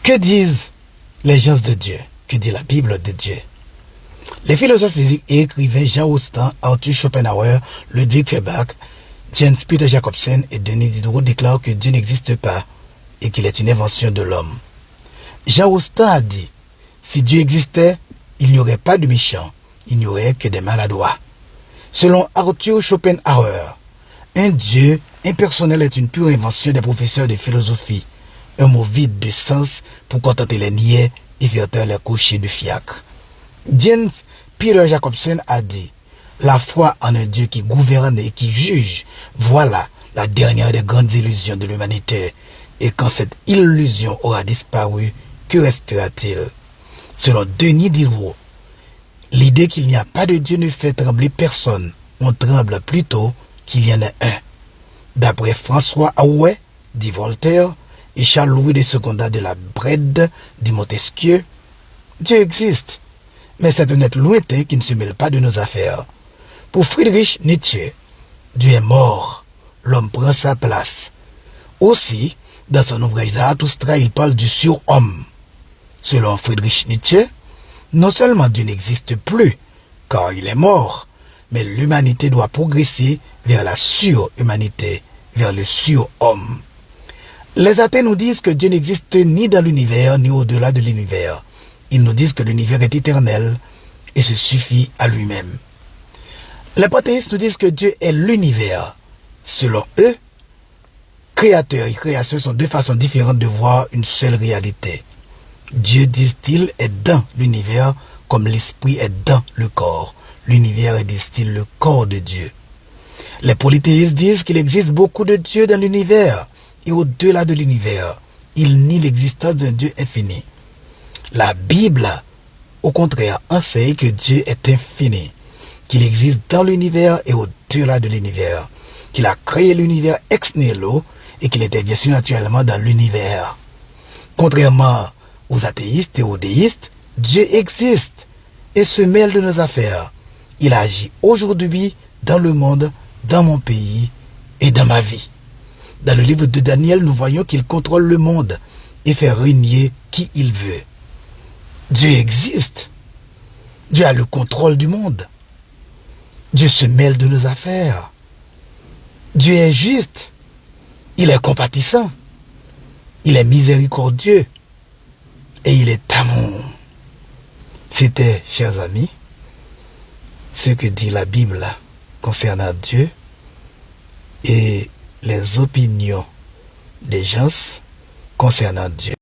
Que disent les gens de Dieu? Que dit la Bible de Dieu? Les philosophes physiques et écrivains Jean Rostand, Arthur Schopenhauer, Ludwig Feuerbach, Jens Peter Jacobsen et Denis Diderot déclarent que Dieu n'existe pas et qu'il est une invention de l'homme. Jean Rostand a dit, si Dieu existait, il n'y aurait pas de méchants, il n'y aurait que des maladroits. Selon Arthur Schopenhauer, un Dieu impersonnel est une pure invention des professeurs de philosophie, un mot vide de sens pour contenter les niais et faire taire les cochers de fiacre. Jens Peter Jacobsen a dit, la foi en un Dieu qui gouverne et qui juge, voilà la dernière des grandes illusions de l'humanité. Et quand cette illusion aura disparu, que restera-t-il? Selon Denis Diderot, l'idée qu'il n'y a pas de Dieu ne fait trembler personne. On tremble plutôt qu'il y en a un. D'après François Arouet, dit Voltaire, et Charles-Louis de Secondat de la Brède, dit Montesquieu, Dieu existe, mais c'est un être lointain qui ne se mêle pas de nos affaires. Pour Friedrich Nietzsche, Dieu est mort, l'homme prend sa place. Aussi, dans son ouvrage Zarathustra, il parle du surhomme. Selon Friedrich Nietzsche, non seulement Dieu n'existe plus, car il est mort, mais l'humanité doit progresser vers la surhumanité, vers le surhomme. Les athées nous disent que Dieu n'existe ni dans l'univers, ni au-delà de l'univers. Ils nous disent que l'univers est éternel et se suffit à lui-même. Les panthéistes nous disent que Dieu est l'univers. Selon eux, créateur et création sont deux façons différentes de voir une seule réalité. Dieu, disent-ils, est dans l'univers comme l'esprit est dans le corps. L'univers est, disent-ils, le corps de Dieu. Les polythéistes disent qu'il existe beaucoup de dieux dans l'univers et au-delà de l'univers. Ils nient l'existence d'un Dieu infini. La Bible, au contraire, enseigne que Dieu est infini, qu'il existe dans l'univers et au-delà de l'univers, qu'il a créé l'univers ex nihilo et qu'il intervient surnaturellement dans l'univers. Contrairement aux athéistes et aux déistes, Dieu existe et se mêle de nos affaires. Il agit aujourd'hui dans le monde, dans mon pays et dans ma vie. Dans le livre de Daniel, nous voyons qu'il contrôle le monde et fait régner qui il veut. Dieu existe. Dieu a le contrôle du monde. Dieu se mêle de nos affaires. Dieu est juste. Il est compatissant. Il est miséricordieux. Et il est amour. C'était, chers amis, ce que dit la Bible concernant Dieu et les opinions des gens concernant Dieu.